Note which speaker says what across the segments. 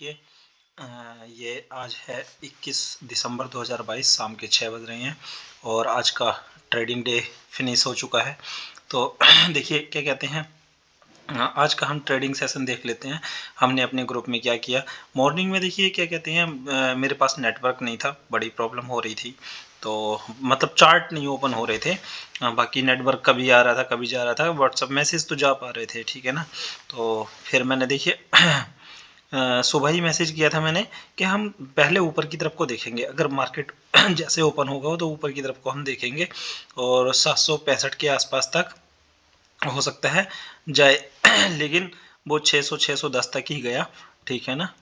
Speaker 1: देखिए ये आज है 21 दिसंबर 2022 शाम के 6 बज रहे हैं और आज का ट्रेडिंग डे फिनिश हो चुका है। तो देखिए क्या कहते हैं, आज का हम ट्रेडिंग सेशन देख लेते हैं। हमने अपने ग्रुप में क्या किया मॉर्निंग में। देखिए क्या कहते हैं, मेरे पास नेटवर्क नहीं था, बड़ी प्रॉब्लम हो रही थी, तो मतलब चार्ट नहीं ओपन हो रहे थे। बाकी नेटवर्क कभी आ रहा था कभी जा रहा था, व्हाट्सअप मैसेज तो जा पा रहे थे, ठीक है ना। तो फिर मैंने देखिए सुबह ही मैसेज किया था मैंने कि हम पहले ऊपर की तरफ को देखेंगे, अगर मार्केट जैसे ओपन होगा तो ऊपर की तरफ को हम देखेंगे और 765 के आसपास तक हो सकता है जाए लेकिन वो 600 610 तक ही गया, ठीक है ना।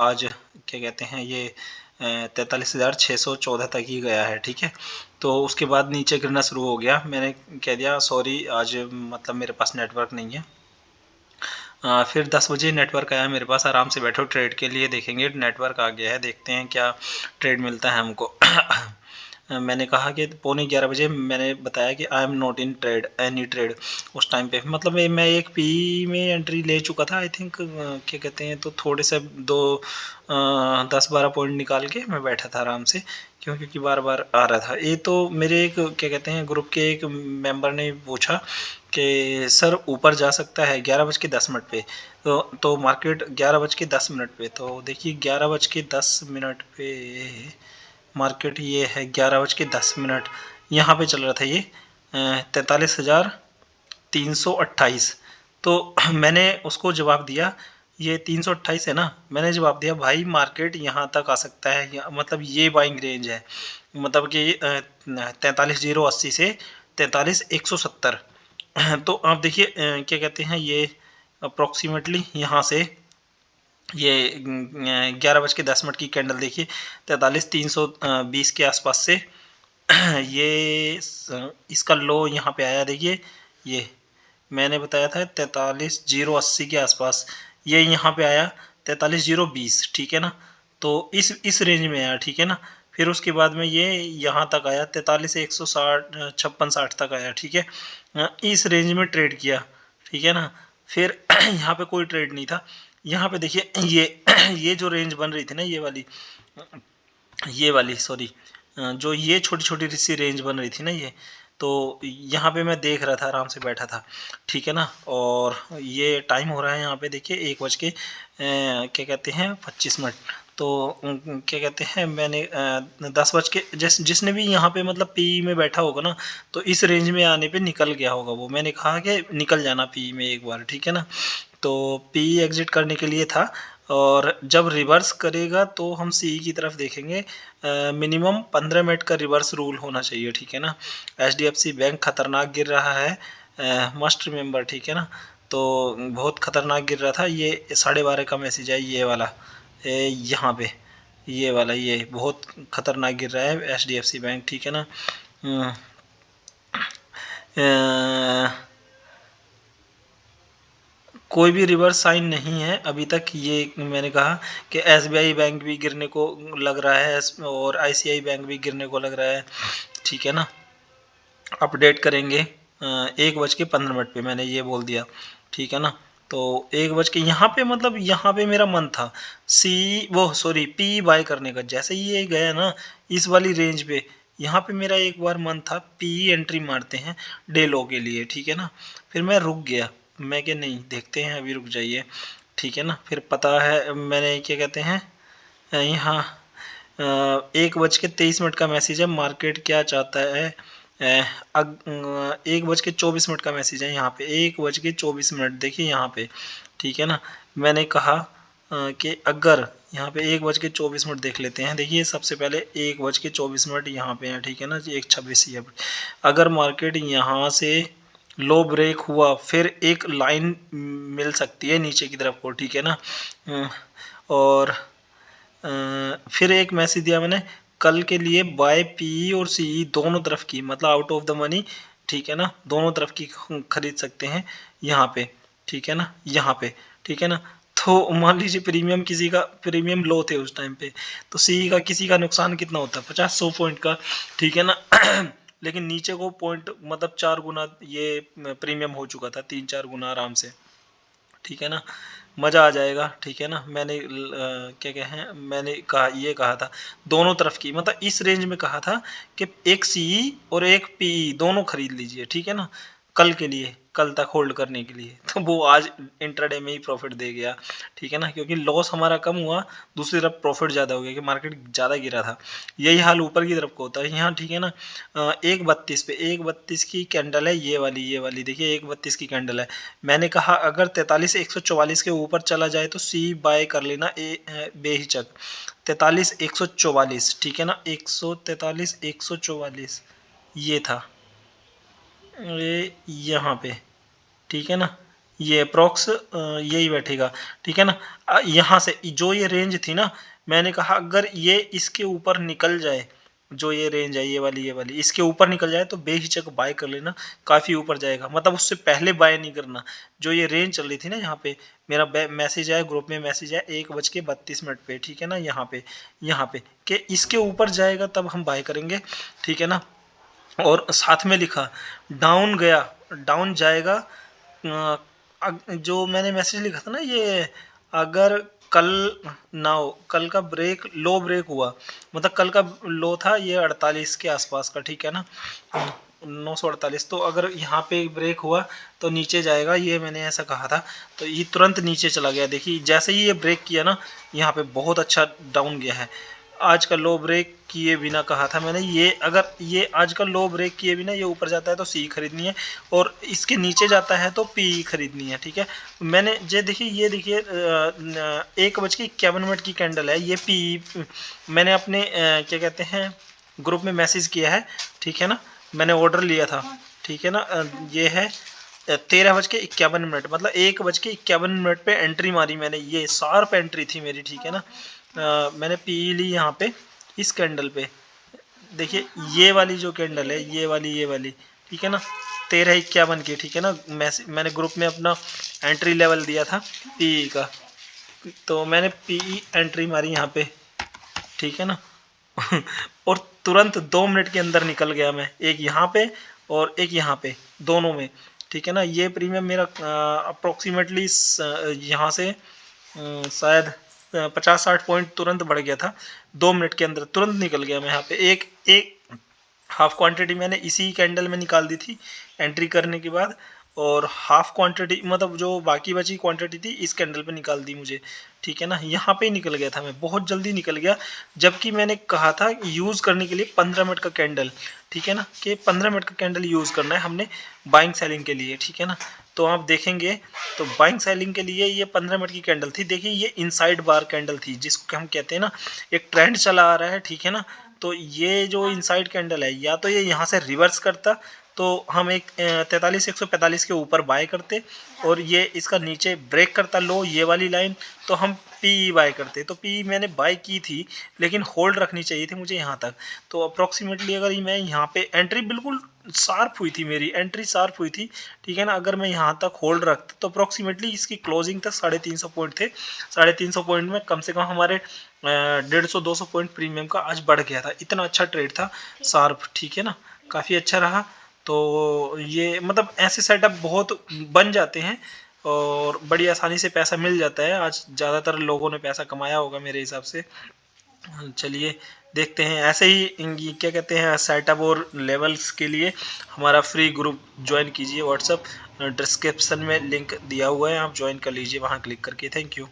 Speaker 1: आज क्या कहते हैं ये 43,614 तक ही गया है, ठीक है। तो उसके बाद नीचे गिरना शुरू हो गया। मैंने कह दिया सॉरी, आज मतलब मेरे पास नेटवर्क नहीं है। फिर 10 बजे नेटवर्क आया मेरे पास, आराम से बैठो ट्रेड के लिए देखेंगे, नेटवर्क आ गया है, देखते हैं क्या ट्रेड मिलता है हमको। मैंने कहा कि 11:15 बजे मैंने बताया कि I am not in trade any trade. उस टाइम पे मतलब मैं एक पी में एंट्री ले चुका था आई थिंक, क्या कहते हैं, तो थोड़े से 10-12 पॉइंट निकाल के मैं बैठा था आराम से, क्योंकि बार बार आ रहा था ये। तो मेरे एक क्या कहते हैं ग्रुप के एक मेंबर ने पूछा कि सर ऊपर जा सकता है 11:10 पे। तो मार्केट 11:10 पे, तो देखिए 11:10 पे मार्केट ये है 11:10 यहाँ पे चल रहा था ये 43,328। तो मैंने उसको जवाब दिया, ये 328 है ना, मैंने जवाब दिया भाई मार्केट यहाँ तक आ सकता है, मतलब ये बाइंग रेंज है, मतलब कि 43,080 से 43,170। तो आप देखिए क्या कहते हैं ये अप्रोक्सीमेटली यहाँ से ये 11:10 की कैंडल देखिए 43,320 के आसपास से ये इसका लो यहाँ पे आया। देखिए ये मैंने बताया था 43,080 के आसपास, ये यहाँ पे आया 43,020, ठीक है ना। तो इस रेंज में आया, ठीक है ना। फिर उसके बाद में ये यहाँ तक आया 43,160 56-60 तक आया, ठीक है। इस रेंज में ट्रेड किया, ठीक है ना। फिर यहाँ पे कोई ट्रेड नहीं था। यहाँ पे देखिए ये जो रेंज बन रही थी ना, ये वाली सॉरी, जो ये छोटी छोटी सी रेंज बन रही थी ना ये, तो यहाँ पे मैं देख रहा था, आराम से बैठा था, ठीक है ना। और ये टाइम हो रहा है यहाँ पे देखिए 1 बज के क्या कहते हैं 25 मिनट। तो क्या कहते हैं मैंने 10 बज के जिसने भी यहाँ पे मतलब पी में बैठा होगा ना, तो इस रेंज में आने पे निकल गया होगा वो। मैंने कहा कि निकल जाना पी में एक बार, ठीक है ना। तो पी एग्जिट करने के लिए था, और जब रिवर्स करेगा तो हम सी की तरफ देखेंगे। मिनिमम 15 मिनट का रिवर्स रूल होना चाहिए, ठीक है ना। एचडीएफसी बैंक खतरनाक गिर रहा है, मस्ट रिमेंबर, ठीक है ना। तो बहुत खतरनाक गिर रहा था, ये 12:30 का मैसेज है ये वाला, यहाँ पे ये वाला, ये बहुत खतरनाक गिर रहा है एचडीएफसी बैंक, ठीक है ना। कोई भी रिवर्स साइन नहीं है अभी तक। ये मैंने कहा कि एसबीआई बैंक भी गिरने को लग रहा है और आईसीआई बैंक भी गिरने को लग रहा है, ठीक है ना। अपडेट करेंगे 1:15 पे, मैंने ये बोल दिया, ठीक है ना। तो 1 बज के यहाँ पे मतलब यहाँ पे मेरा मन था सी वो सॉरी पी बाय करने का। जैसे ही ये गया ना इस वाली रेंज पे, यहाँ पे मेरा एक बार मन था पी एंट्री मारते हैं डे लो के लिए, ठीक है ना। फिर मैं रुक गया, मैं कि नहीं देखते हैं अभी, रुक जाइए, ठीक है ना। फिर पता है मैंने क्या कहते हैं यहाँ 1:23 का मैसेज है, मार्केट क्या चाहता है। 1:24 का मैसेज है यहाँ पे, 1:24 देखिए यहाँ पे, ठीक है ना। मैंने कहा कि अगर यहाँ पे 1:24 देख लेते हैं। देखिए सबसे पहले 1:24 यहाँ पे है, ठीक है ना, 1:26 ये। अगर मार्केट यहाँ से लो ब्रेक हुआ फिर एक लाइन मिल सकती है नीचे की तरफ को, ठीक है ना। और फिर एक मैसेज दिया मैंने कल के लिए बाय पी और सी दोनों तरफ की, मतलब आउट ऑफ द मनी, ठीक है ना, दोनों तरफ की खरीद सकते हैं यहाँ पे, ठीक है ना, यहाँ पे, ठीक है ना। तो मान लीजिए प्रीमियम किसी का प्रीमियम लो थे उस टाइम पे, तो सी का किसी का नुकसान कितना होता है 50-100 पॉइंट का, ठीक है ना। लेकिन नीचे को पॉइंट मतलब 4 गुना ये प्रीमियम हो चुका था, 3-4 गुना आराम से, ठीक है ना, मज़ा आ जाएगा। ठीक है ना, मैंने क्या कहे हैं, मैंने कहा ये कहा था दोनों तरफ की, मतलब इस रेंज में कहा था कि एक सीई और एक पीई दोनों खरीद लीजिए। ठीक है ना, कल के लिए, कल तक होल्ड करने के लिए। तो वो आज इंट्राडे में ही प्रॉफिट दे गया। ठीक है ना, क्योंकि लॉस हमारा कम हुआ, दूसरी तरफ प्रॉफिट ज़्यादा हो गया कि मार्केट ज़्यादा गिरा था। यही हाल ऊपर की तरफ को होता है यहाँ। ठीक है ना, 1.32 पे 1.32 की कैंडल है, ये वाली देखिए 1.32 की कैंडल है। मैंने कहा अगर 43,144 के ऊपर चला जाए तो सी बाय कर लेना बेहिचक। 43,144, ठीक है ना, 143,144 ये था, ये यहाँ पे। ठीक है ना, ये अप्रोक्स यही बैठेगा। ठीक है ना, यहाँ से जो ये रेंज थी ना, मैंने कहा अगर ये इसके ऊपर निकल जाए, जो ये रेंज है ये वाली इसके ऊपर निकल जाए तो बेहिचक बाय कर लेना, काफ़ी ऊपर जाएगा। मतलब उससे पहले बाय नहीं करना। जो ये रेंज चल रही थी ना, यहाँ पे मेरा मैसेज आया, ग्रुप में मैसेज आया 1:32 पे। ठीक है ना, यहाँ पे कि इसके ऊपर जाएगा तब हम बाय करेंगे। ठीक है ना, और साथ में लिखा डाउन गया, डाउन जाएगा। जो मैंने मैसेज लिखा था ना, ये अगर कल ना हो, कल का ब्रेक लो ब्रेक हुआ, मतलब कल का लो था ये 48 के आसपास का। ठीक है ना, 948, तो अगर यहाँ पे ब्रेक हुआ तो नीचे जाएगा, ये मैंने ऐसा कहा था। तो ये तुरंत नीचे चला गया। देखिए जैसे ही ये ब्रेक किया ना, यहाँ पे बहुत अच्छा डाउन गया है। आज का लो ब्रेक किए बिना कहा था मैंने, ये अगर ये आज का लो ब्रेक किए बिना ये ऊपर जाता है तो सी खरीदनी है, और इसके नीचे जाता है तो पी खरीदनी है। ठीक है, मैंने ये देखिए 1:51 की कैंडल है, ये पी मैंने अपने क्या कहते हैं ग्रुप में मैसेज किया है। ठीक है ना, मैंने ऑर्डर लिया था। ठीक है ना, ये है 13:51, मतलब 1:51 पे एंट्री मारी मैंने, ये शार्प एंट्री थी मेरी। ठीक है ना, मैंने पी ली यहाँ पे इस कैंडल पे। देखिए ये वाली जो कैंडल है, ये वाली ठीक है ना, 13:51 की। ठीक है ना, मैंने ग्रुप में अपना एंट्री लेवल दिया था पीई का, तो मैंने पीई एंट्री मारी यहाँ पे। ठीक है ना और तुरंत 2 मिनट के अंदर निकल गया मैं, एक यहाँ पे और एक यहाँ पे, दोनों में। ठीक है ना, ये प्रीमियम मेरा अप्रोक्सीमेटली यहाँ से शायद 50-60 पॉइंट तुरंत बढ़ गया था। 2 मिनट के अंदर तुरंत निकल गया मैं यहाँ पे। एक हाफ क्वांटिटी मैंने इसी कैंडल में निकाल दी थी एंट्री करने के बाद, और हाफ क्वांटिटी मतलब जो बाकी बची क्वांटिटी थी इस कैंडल पे निकाल दी मुझे। ठीक है ना, यहाँ पे ही निकल गया था मैं, बहुत जल्दी निकल गया। जबकि मैंने कहा था यूज़ करने के लिए 15 मिनट का कैंडल। ठीक है ना, कि 15 मिनट का कैंडल यूज़ करना है हमने बाइंग सेलिंग के लिए। ठीक है ना, तो आप देखेंगे तो बाइंग सेलिंग के लिए ये 15 मिनट की कैंडल थी। देखिए ये इनसाइड बार कैंडल थी, जिसको हम कहते हैं ना एक ट्रेंड चला आ रहा है। ठीक है ना, तो ये जो इनसाइड कैंडल है, या तो ये यहाँ से रिवर्स करता तो हम एक 43,145 के ऊपर बाय करते, और ये इसका नीचे ब्रेक करता लो ये वाली लाइन, तो हम पी बाय करते। तो पी मैंने बाय की थी, लेकिन होल्ड रखनी चाहिए थी मुझे यहाँ तक। तो अप्रोक्सीमेटली अगर मैं यहाँ पे एंट्री बिल्कुल शार्प हुई थी, मेरी एंट्री शार्प हुई थी। ठीक है ना, अगर मैं यहाँ तक होल्ड रखता तो अप्रोक्सीमेटली इसकी क्लोजिंग तक 350 पॉइंट थे। 350 पॉइंट में कम से कम हमारे 150-200 पॉइंट प्रीमियम का आज बढ़ गया था। इतना अच्छा ट्रेड था शार्प। ठीक है ना, काफ़ी अच्छा रहा। तो ये मतलब ऐसे सेटअप बहुत बन जाते हैं और बड़ी आसानी से पैसा मिल जाता है। आज ज़्यादातर लोगों ने पैसा कमाया होगा मेरे हिसाब से। चलिए देखते हैं, ऐसे ही क्या कहते हैं सेटअप और लेवल्स के लिए हमारा फ्री ग्रुप ज्वाइन कीजिए। व्हाट्सअप डिस्क्रिप्शन में लिंक दिया हुआ है, आप ज्वाइन कर लीजिए वहाँ क्लिक करके। Thank you.